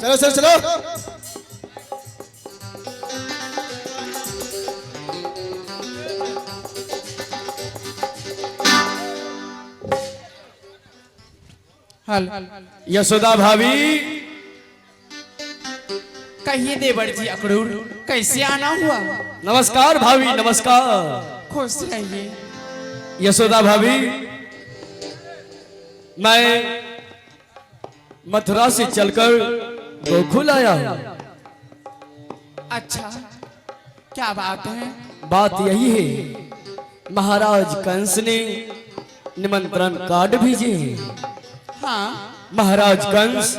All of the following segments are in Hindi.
चलो चलो चलो। हल यशोदा भाभी, कहिए देवर जी अक्रूर, कैसे आना हुआ? नमस्कार भाभी, नमस्कार। खुश रहिए। यशोदा भाभी, मैं मथुरा से चलकर गोकुल आया हूं। अच्छा, क्या बात है? बात यही है, महाराज कंस ने निमंत्रण कार्ड भेजे हैं। हाँ, महाराज कंस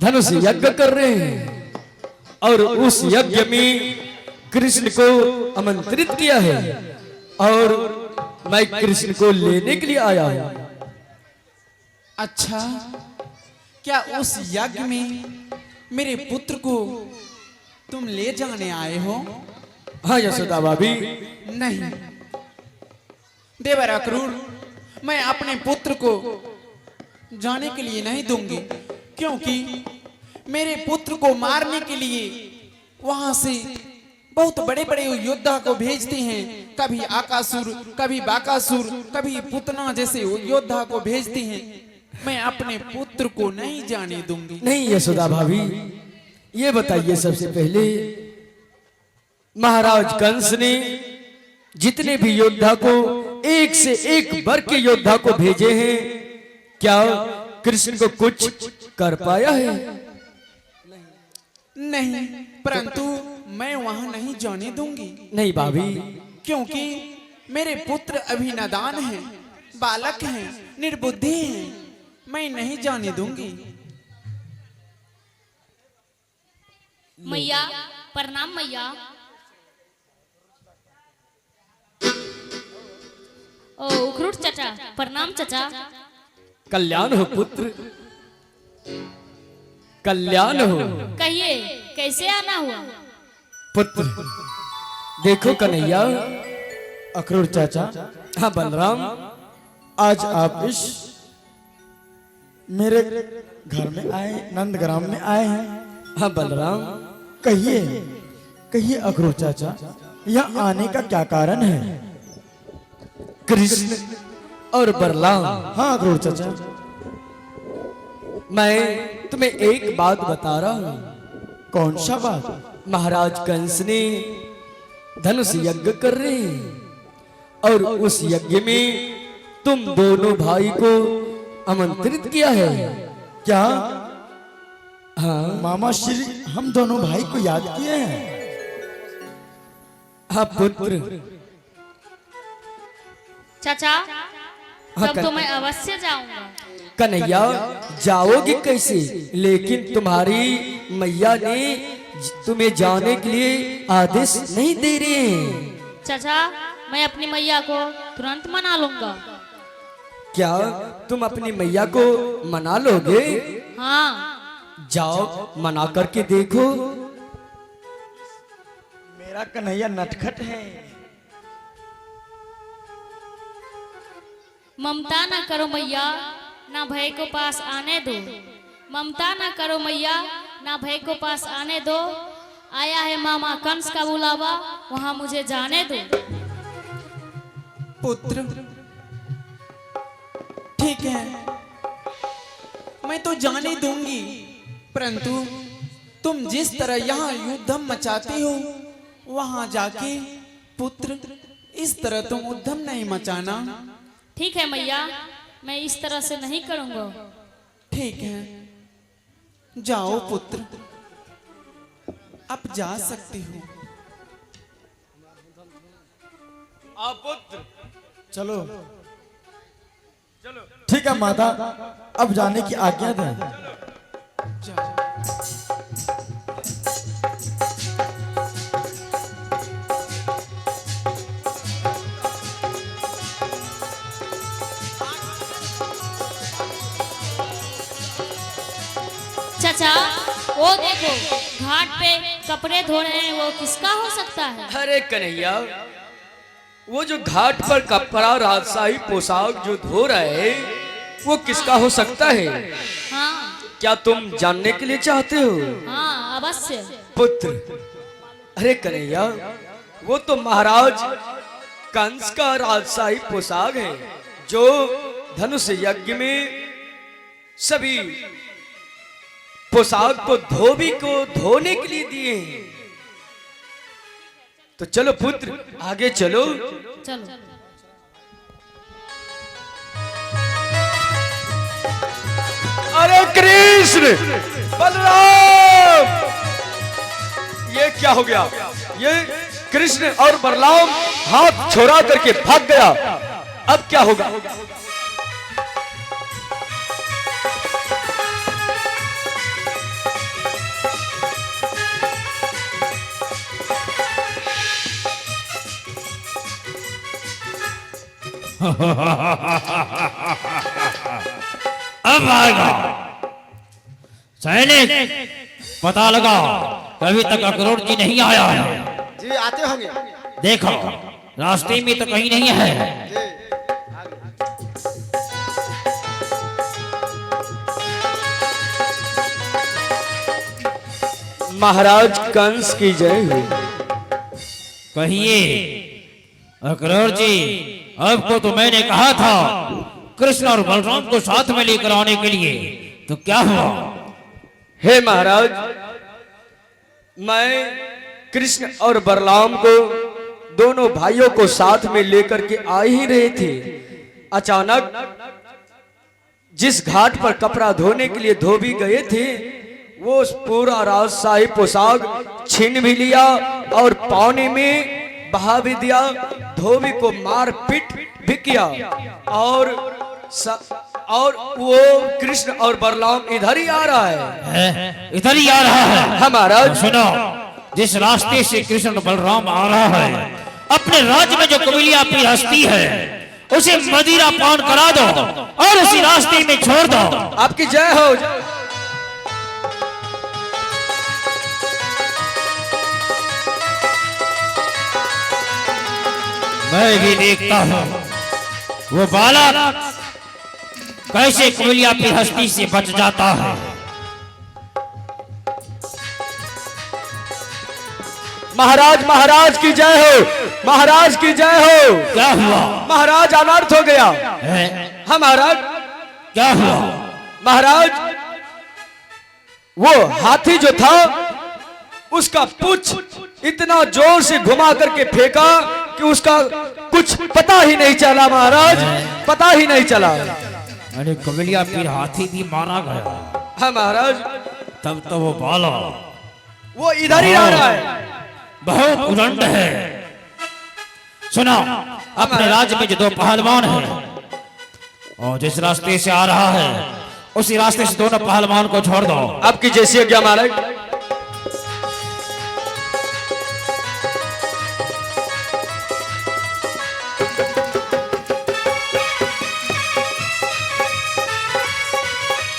धनुष यज्ञ कर रहे हैं और उस यज्ञ में कृष्ण को आमंत्रित किया है और मैं कृष्ण को लेने के लिए आया हूं। अच्छा, क्या उस यज्ञ में मेरे पुत्र को तुम ले जाने आए हो? हाँ यशोदा भाभी। नहीं देवर अक्रूर, मैं अपने पुत्र को जाने के लिए नहीं दूंगी, क्योंकि मेरे पुत्र को मारने के लिए वहां से बहुत बड़े बड़े योद्धा को भेजते हैं। कभी आकासुर, कभी बाकासुर, कभी पुतना जैसे योद्धा को भेजते हैं। मैं अपने पुत्र को नहीं जाने दूंगी। नहीं यशोदा भाभी, ये बताइए सबसे पहले, महाराज कंस ने जितने भी योद्धा को एक से एक वर्ग के योद्धा को भेजे हैं, क्या कृष्ण को कुछ कर पाया है? नहीं, परंतु मैं वहां नहीं जाने दूंगी। नहीं भाभी, क्योंकि मेरे पुत्र अभी नादान हैं, बालक हैं, निर्बुद्धि हैं। मैं नहीं जाने दूंगी। मैया प्रणाम। मैया ओ उखरूट चाचा प्रणाम। चाचा कल्याण हो पुत्र, कल्याण हो। कहिए कैसे आना हुआ? पुत्र देखो कन्हैया, अक्रूर चाचा, हाँ बलराम, आज आप इस मेरे घर में आए, नंदग्राम में आए हैं। हाँ बलराम, कहिए कहिए अक्रूर चाचा, यहाँ आने का क्या कारण है? कृष्ण और बलराम, हाँ अक्रूर चाचा। मैं तुम्हें एक बात बता रहा हूँ। कौन सा बात? महाराज कंस ने धनुष यज्ञ कर रहे हैं और उस यज्ञ में तुम दोनों भाई को आमंत्रित किया है। क्या? हाँ मामा श्री हम दोनों भाई को याद किए हैं? हाँ पुत्र। चाचा हाँ, तब तो मैं अवश्य जाऊंगा। कन्हैया जाओगे कैसे? लेकिन तुम्हारी मैया ने तुम्हें जाने के लिए आदेश नहीं दे रहे हैं। चाचा मैं अपनी मैया को तुरंत मना लूंगा। क्या तुम अपनी मैया को मना लोगे? हाँ जाओ मना करके देखो। मेरा कन्हैया नटखट है। ममता ना करो मैया, ना भय को पास आने दो। ममता ना करो मैया, ना भय को पास आने दो। आया है मामा कंस का बुलावा, वहां मुझे जाने दो। पुत्र ठीक है, मैं तो जाने दूंगी, परंतु तुम जिस तरह यहाँ युद्धम मचाती हो, वहां जाके पुत्र इस तरह तुम उद्यम नहीं मचाना। ठीक है मैया, मैं इस तरह से नहीं करूंगा। ठीक है, जाओ पुत्र, अब जा सकती हो। आप पुत्र चलो ठीक है माता, अब जाने की आज्ञा दें। जाओ। चाचा वो देखो घाट पे कपड़े धो रहे हैं, वो किसका हो सकता है? अरे कन्हैया, वो जो घाट पर कपड़ा राजशाही पोशाक जो धो रहे हैं, वो किसका हो सकता है? हाँ क्या तुम जानने के लिए चाहते हो? हाँ अवश्य। पुत्र, अरे कन्हैया, वो तो महाराज कंस का राजशाही पोशाक है जो धनुष यज्ञ में सभी पोशाक को धोबी को धोने के लिए दिए हैं। तो चलो पुत्र, आगे चलो। चलो। अरे कृष्ण, बलराम, ये क्या हो गया? ये कृष्ण और बलराम हाथ छोड़ा करके भाग गया। अब क्या होगा? अब आएगा सैनिक, पता लगा कभी तक अक्रूर जी नहीं आया है। जी आते होंगे। देखो रास्ते में तो कहीं नहीं है। जी महाराज कंस की जय हो। कहिए अक्रूर जी, अब को तो मैंने कहा था कृष्ण और बलराम को साथ में लेकर आने के लिए, तो क्या हुआ? हे महाराज, मैं कृष्ण और बलराम को, दोनों भाइयों को साथ में लेकर के आ ही रहे थे। अचानक जिस घाट पर कपड़ा धोने के लिए धोबी गए थे, वो पूरा राजशाही पोशाक छीन भी लिया और पानी में बहा भी दिया। धोबी को मार पीट भी किया और वो कृष्ण और बलराम इधर ही आ रहा है। इधर ही आ रहा है? हाँ महाराज। सुनो, जिस रास्ते से कृष्ण और बलराम आ रहा है, अपने राज्य में जो कबीलिया की हस्ती है उसे मदिरा पान करा दो और उसी रास्ते में छोड़ दो। आपकी जय हो। मैं भी देखता हूँ वो बालक कैसे कबीलिया की हस्ती से बच जाता है। महाराज, महाराज की जय हो, महाराज की जय हो। क्या हुआ? महाराज अनर्थ हो गया। हाँ महाराज। क्या हुआ? महाराज, वो हाथी जो था उसका पूंछ इतना जोर से घुमा करके फेंका कि उसका कुछ पता ही नहीं चला। महाराज, पता ही नहीं चला। अरे कबीलिया पीर हाथी भी मारा गया। हाँ महाराज। तब तो वो बालक वो इधर ही आ रहा है। बहुत उदंड है। सुनो, अपने राज्य में जो दो पहलवान हैं और जिस रास्ते से आ रहा है उसी रास्ते से दोनों पहलवान को छोड़ दो। आपकी जैसी आज्ञा महाराज।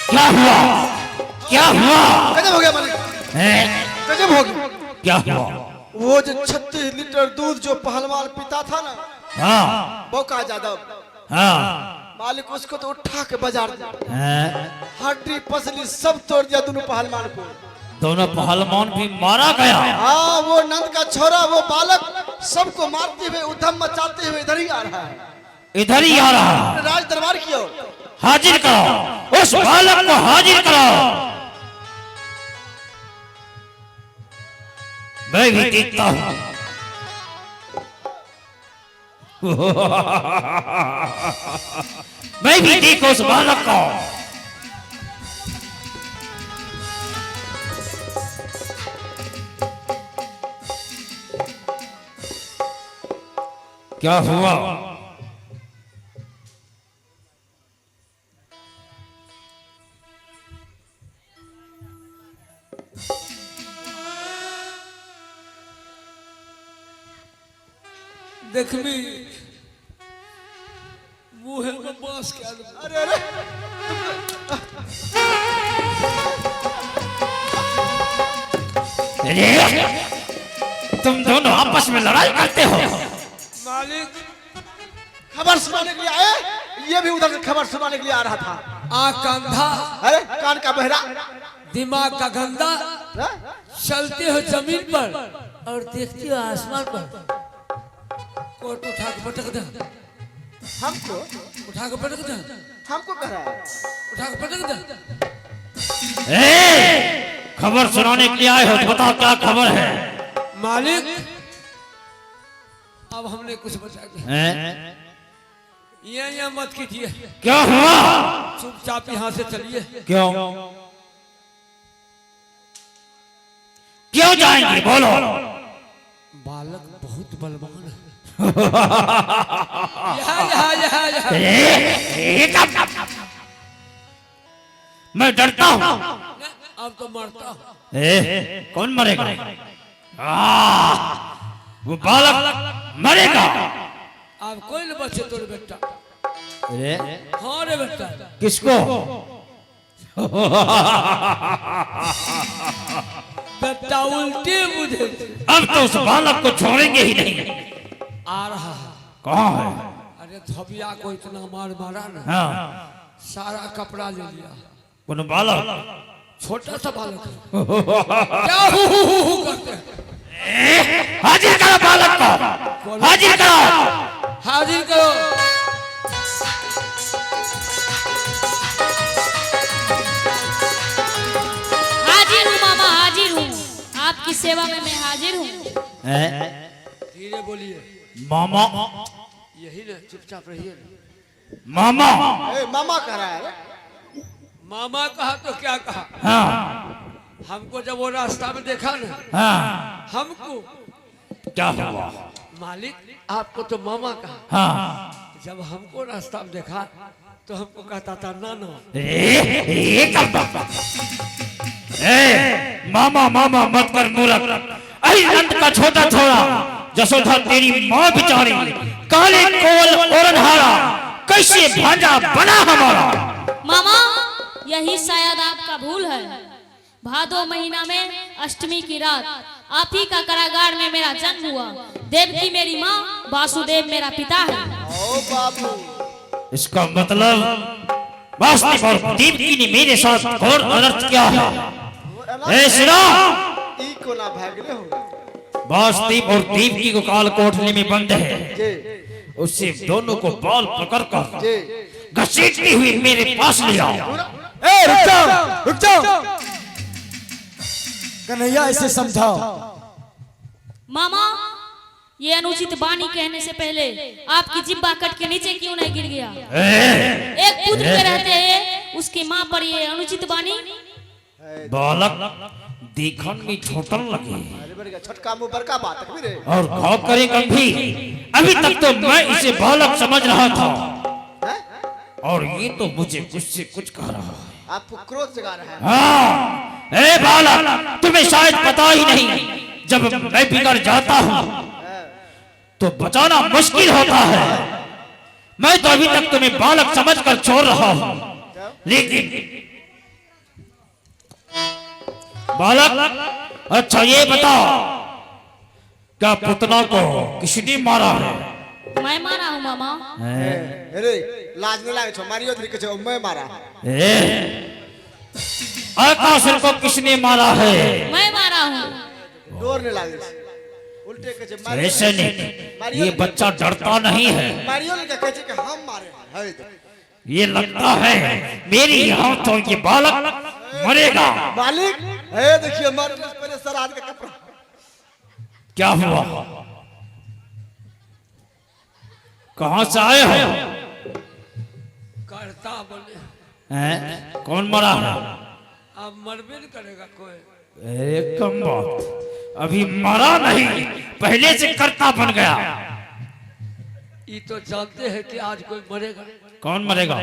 क्या हुआ? क्या हुआ? गजब हो गया मालिक, गजब हो गया। क्या हुआ? वो जो 36 लीटर दूध जो पहलवान पिता था ना, हाँ बोका यादव, हाँ मालिक उसको तो उठा के बाजार दिया। हड्डी पसली सब तोड़ दिया दोनों पहलवान को। दोनों पहलवान भी मारा गया। हाँ, वो नंद का छोरा, वो बालक सबको मारते हुए उधम मचाते हुए इधर ही आ रहा है। इधर ही आ रहा है। राज दरबार की ओर हाजिर करो, उस बालक को हाजिर करो। मैं भी देखता हूं। मैं भी देखो उस बालक को। क्या हुआ? देखबी मुँह में बांस के आलू। अरे अरे तुम दोनों आपस में लड़ाई करते हो। मालिक, खबर सुनाने के लिए आए, ये भी उधर से खबर सुनाने के लिए आ रहा था। आँख का अंधा, अरे कान का बहरा, दिमाग का गंदा, हाँ? चलते हो जमीन पर और देखते हो आसमान पर। कोट उठा के पटक दे, हमको उठा के पटक दे, हमको कह रहा है। उठा के पटक दे। खबर सुनाने के लिए आए हो तो बताओ क्या खबर है? मालिक अब हमने कुछ बचा दिया। ये मत कीजिए, क्या हुआ? चुपचाप यहाँ से चलिए। क्यों क्यों जाएंगे बोलो? बालक बहुत बलवान है। यहाँ। मैं डरता हूँ। अब तो मरता हूँ। कौन मरेगा? वो बालक मरेगा। अब कोई न बचे तोरे बेटा। हाँ रे बेटा। किसको? बेटा उल्टे मुझे। अब तो उस बालक को छोड़ेंगे ही नहीं। आ रहा है। कहाँ है? अरे धबिया को इतना मारा ना, हाँ। सारा कपड़ा ले लिया। कौन बालक? छोटा सा बालक है। क्या हु करते हैं? हाजिर करो बालक को, हाजिर करो। हाजिर करो। हाजिर हूँ मामा, हाजिर हूँ। आपकी सेवा में मैं हाजिर हूँ। धीरे बोलिए। मामा, यही ना, चुपचाप रहिए ना। मामा। मामा कह रहा है। मामा कहा तो क्या कहा? हाँ हमको जब वो रास्ता में देखा ना, हाँ। हमको क्या हुआ? मालिक आपको तो मामा कहा। हाँ। जब हमको रास्ता में देखा तो हमको कहता था नाना। मामा मामा मत कर मूर्ख। अरे नंद का छोटा छोरा जसोधा तेरी माँ बिचारी काले कोल ओरनहारा कैसे भांजा बना हमारा। मामा यही शायद आपका भूल है। भादो महीना में अष्टमी की रात आप ही का कारागार में मेरा जन्म हुआ। देवकी मेरी माँ, वासुदेव मेरा पिता है। ओ बाबू, इसका मतलब वासुदेव और देवकी ने मेरे साथ घोर अनर्थ किया है। सुनो, ई को ना भागले हो। वासुदेव और देवकी को काल कोठरी में बंद है। जे उससे दोनों को बाल पकड़ कर जे घसीटती हुई मेरे पास ले आओ। रुक जाओ, रुक जाओ। कन्हैया इसे समझाओ। मामा ये अनुचित वाणी कहने से पहले आपकी जिब्बा कट के नीचे क्यों नहीं गिर गया? एक पुत्र के रहते हैं उसकी माँ पर ये अनुचित वाणी। बालक देखने में छोटा लगे अरे बड़का छोटका मुंह बड़का बात है रे। और घाव करे गंभीर। अभी तक तो मैं इसे बालक समझ रहा था हैं? और ये तो मुझे कुछ से कुछ कह रहा है। आपको क्रोध जगा रहा है। हाँ, ए बालक तुम्हें शायद पता ही नहीं, जब मैं बिगड़ जाता हूँ तो बचाना मुश्किल होता है। मैं तो अभी तक तुम्हें बालक समझकर छोड़ रहा हूँ, लेकिन बालक अच्छा ये बताओ क्या पुतना को किसने मारा है? मैं मारा हूँ मामा। अरे लाज नहीं लागे छो, मारियो धरी के छो, मैं मारा। आकाशुर को किसने मारा है? मैं मारा हूँ। डोर नहीं लागे छो, उल्टे के छो ऐसे नहीं, ये बच्चा डरता नहीं है। मारियो ने कहे छे कि हम मारे हैं। ये लगता है मेरी हाथों ये बालक मरेगा। मालिक ए देखिए मारे पहले सर हाथ का कपड़ा। क्या हुआ? कहाँ से आए हो? करता बोले कौन मरा है? अब मरबे न करेगा कोई। कम बात, अभी मरा नहीं पहले से करता बन गया। ये तो जानते हैं कि आज कोई मरेगा। कौन मरेगा?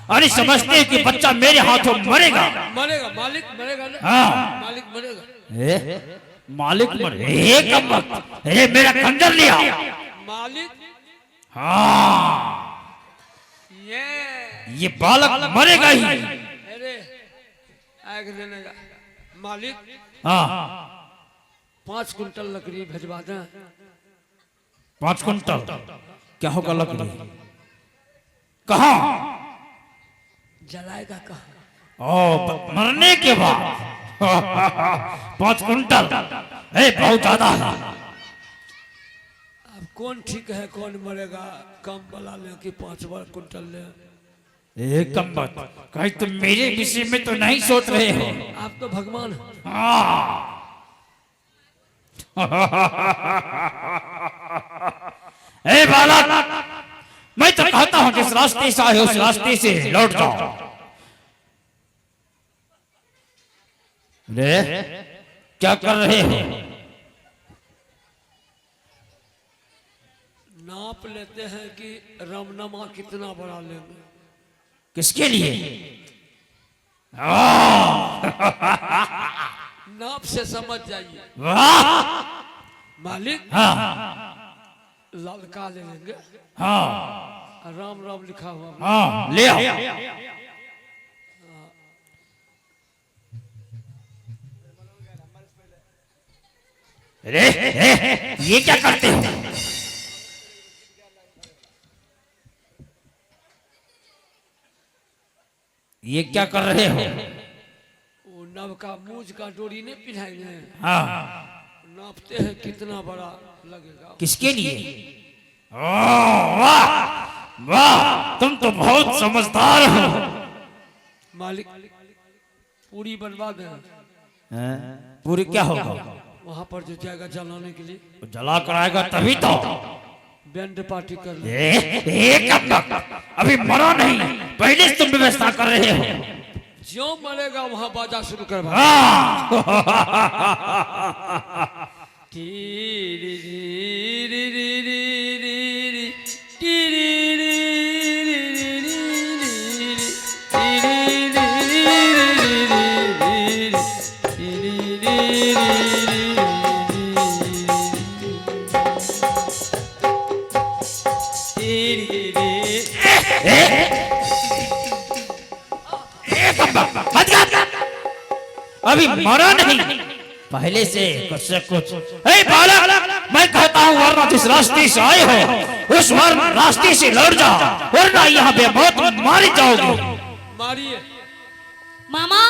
अरे समझते हैं कि बच्चा मेरे हाथों मरेगा। मरेगा मालिक मरेगा ना। हाँ। मालिक मरेगा। मालिक मरे कम वक्त मेरा खंजर लिया। मालिक हाँ, ये बालक मरेगा ही। अरे आग देने का मालिक। हाँ 5 कुंटल लकड़ी भिजवा दें। 5 कुंटल क्या होगा लकड़ी? कहाँ? जलाएगा कहाँ? ओ, मरने के बाद 5 कुंटल, बहुत ज्यादा है। अब कौन ठीक है कौन मरेगा? कम वाला ले कि 5 कुंटल ले? एक कम बात, कहीं तुम मेरे विषय में तो नहीं सोच रहे हो? आप तो भगवान हो। हाँ। ए बालक, मैं तो कहता हूं जिस रास्ते से आए उस रास्ते से लौट जाओ। रे, क्या कर रहे हो? नाप लेते हैं कि रामनामा कितना बड़ा लेंगे। किसके लिए? नाप से समझ जाइए। वाह! मालिक हाँ ललका ले लेंगे। हाँ राम राम लिखा हुआ। हाँ, ले आओ। रे, ये क्या करते हो? ये क्या कर रहे हो? वो नव का मूज का डोरी नहीं पिन्हाएंगे। हाँ, नापते हैं कितना बड़ा लगेगा। किसके लिए? ओह, वाह वाह, तुम तो बहुत समझदार हो। मालिक पूरी बनवा दे। पूरी क्या होगा? वहाँ पर जो जाएगा जलाने के लिए, तो जला कर आएगा तभी तो। बैंड पार्टी कर ले। कब तक? अभी मरो नहीं, पहले से तुम व्यवस्था कर रहे हो। जो मरेगा वहाँ बाजा शुरू करवा। अभी मरा नहीं, पहले से कुछ। हे बालक, मैं कहता हूँ वरना जिस रास्ते से आए हो उस रास्ते से लौट जाओ, वरना यहाँ पे बहुत मारे जाओगे। मारिए। मामा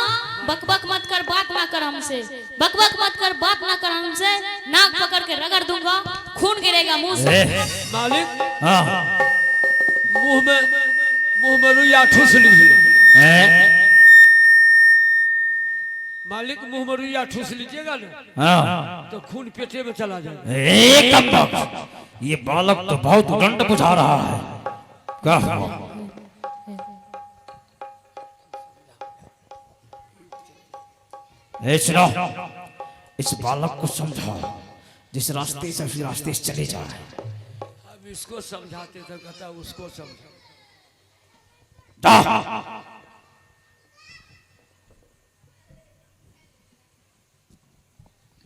बकबक मत कर, बात ना कर हमसे। बकबक मत कर, बात ना कर हमसे। नाक पकड़ के रगड़ दूंगा, खून गिरेगा मुंह से। मालिक हाँ, मुंह में रुइया ठूस लीजिए। मालिक मुंह में रुइया ठूस लीजिएगा ना, हाँ। तो खून पेटे में चला जाएगा। ये बालक तो बहुत उदंड बुझा रहा है। क्या हुआ? सुनो, इस बालक को समझाओ, जिस रास्ते से उसी रास्ते से चले जाए। अब इसको समझाते थे, कहता उसको समझा।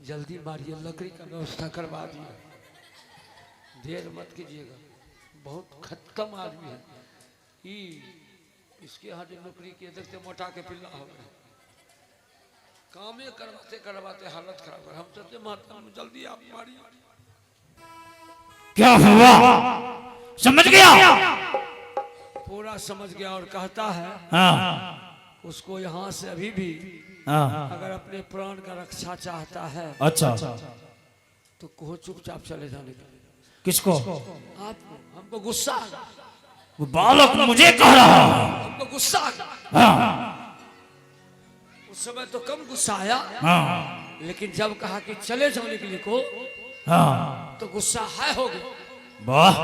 जल्दी मारिए, लकड़ी का व्यवस्था करवा दिए। देर मत कीजिएगा, बहुत खत्म आदमी है। इसके हाथ नौकरी के देखते मोटा के पिल्ला हो गए। कामे करवाते करवाते हालत खराब है। हम तो मारता हूँ, जल्दी आप मारिए। क्या हुआ? समझ गया? पूरा समझ गया और कहता है हाँ। उसको यहाँ से अभी भी हाँ। अगर अपने प्राण का रक्षा चाहता है अच्छा, तो कहो चुपचाप चले जाने के लिए। किसको? आपको। हमको गुस्सा आ गया। वो बालक मुझे कह रहा है। हमको गुस्सा आ गया। हाँ। उस समय तो कम गुस्सा आया, हाँ। लेकिन जब कहा कि चले जाने के लिए को, हाँ। तो गुस्सा है हो गया। वाह।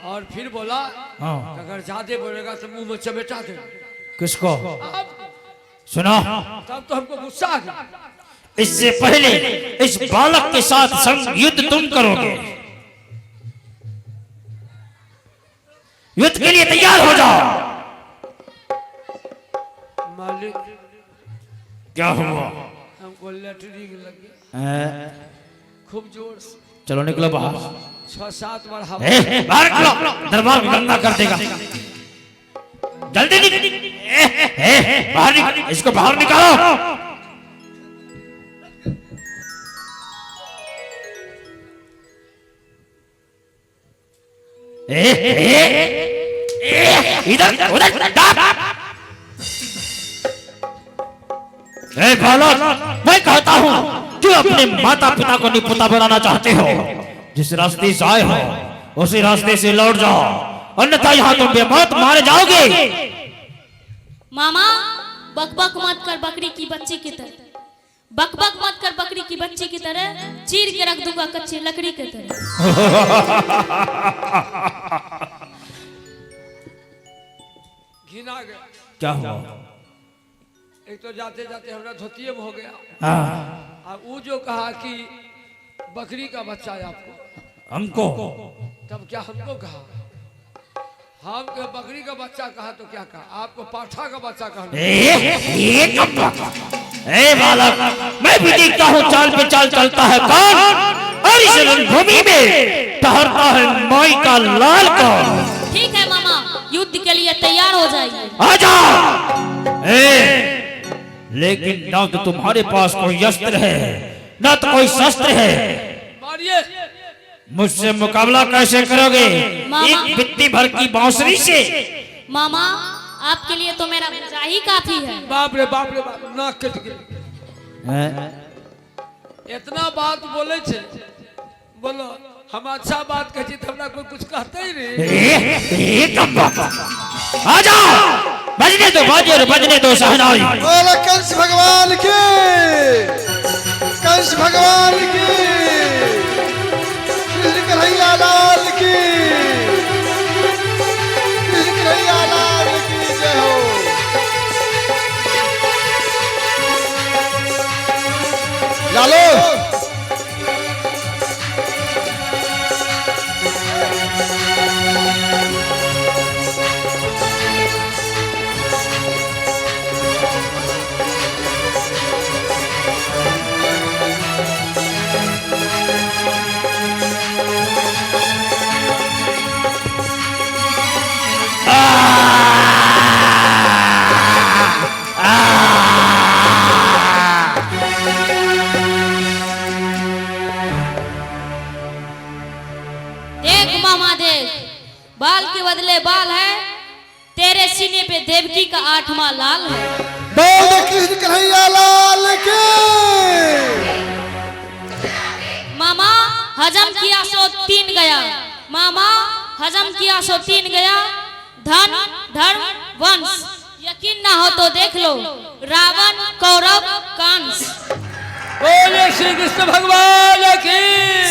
और फिर बोला हाँ। अगर ज्यादा बोलेगा तो मुंह में चमेटा दे। किसको? अब सुनो, तब तो हमको गुस्सा आ गया। इससे पहले इस बालक के साथ संग युद्ध तुम करोगे। युद्ध के लिए तैयार हो जाओ। मालिक क्या हुआ? हमको लेटरिंग लग गया खूब जोर से। चलो निकलो बाहर। 6-7 बार हवा। बाहर निकलो, दरबार में गंदा कर देगा। जल्दी बाहर निकलो, इसको बाहर निकालो। इधर उधर ए बालक, मैं कहता हूँ कि अपने माता पिता को निपुता बनाना चाहते हो, जिस रास्ते से आए हो उसी रास्ते से लौट जाओ, अन्यथा यहाँ तुम बेमौत मारे जाओगे। मामा बकबक मत कर बकरी की बच्ची की तरह, बकबक मत कर बकरी की बच्ची की तरह, चीर के रख दूंगा कच्ची लकड़ी की तरह। घिना गया। क्या हुआ? एक तो जाते जाते हमरा धोतिये में हो गया। हाँ, और वो जो कहा कि बकरी का बच्चा है आपको, हमको तब क्या हमको कहा? हम के बकरी का बच्चा कहा तो क्या कहा? आपको पाठा का बच्चा कहा। ए बालक, मैं भी देखता हूँ चाल पे चाल चलता है कौन, और इस रणभूमि में ठहरता है माई का लाल कौन। ठीक है मामा, युद्ध के लिए तैयार हो जाइए। आ जाओ। लेकिन ना तो तुम्हारे पास कोई अस्त्र है ना तो कोई शस्त्र है, मारिए। मुझसे मुकाबला कैसे करोगे मामा। एक बित्ती भर की बांसुरी से? मामा आपके लिए तो मेरा बचा ही काफी है। बाप रे बाप, नाक कट गई। इतना बात बोले छे, बोलो हम अच्छा बात कही तो हमरा कोई कुछ कहते ही नहीं। आ जाओ, बजने दो बाजे और बजने दो सहनाई। बोलो कंस भगवान की, कंस भगवान की, कृष्ण कन्हैया लाल की, कृष्ण कन्हैया लाल की जय हो। लालो देख मामा देख, बाल के बदले बाल है, तेरे सीने पे देवकी का 8वां लाल है। बोल दे कृष्ण कन्हैया लाल की। मामा हजम किया सो 3 गया, मामा हजम किया सो 3 गया, धन धर्म वंश। यकीन ना हो तो देख लो, रावण कौरव कंस। बोले श्री कृष्ण भगवान की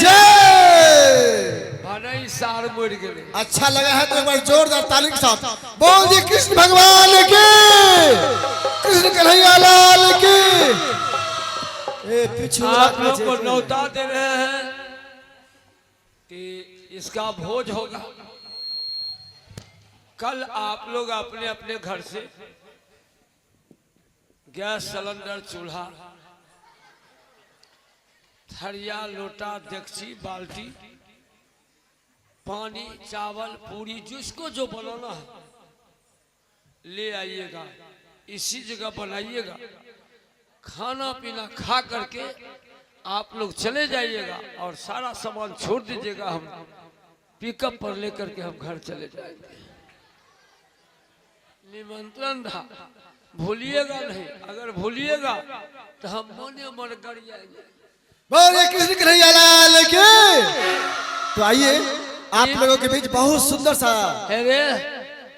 जय। भाई सार मुड़ गए। अच्छा लगा है तो एक बार जोरदार ताली के साथ बोल दी कृष्ण भगवान की, कृष्ण कन्हैया लाल की। आप लोग को न्योता दे रहे हैं कि इसका भोज होगा। कल आप लोग अपने अपने घर से गैस सिलेंडर, चूल्हा, थरिया, लोटा, डेगची, बाल्टी, पानी, चावल, पूरी, जिसको जो बनाना है ले आइएगा, इसी जगह बनाइएगा। खाना पीना खा करके आप लोग चले जाइएगा और सारा सामान छोड़ दीजिएगा। हम पिकअप पर लेकर के हम घर चले जाएंगे। निमंत्रण था, भूलिएगा नहीं। अगर भूलिएगा तो हम मने मन कर जाएंगे। बोलिए कृष्ण कन्हैया लाल की। तो आइए आप लोगों के बीच बहुत सुंदर सा अरे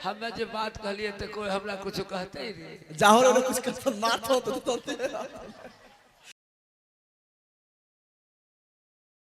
हमें जो बात कहलिए तो कोई हमरा कुछ कहते ही नहीं। जाहो कुछ मार तो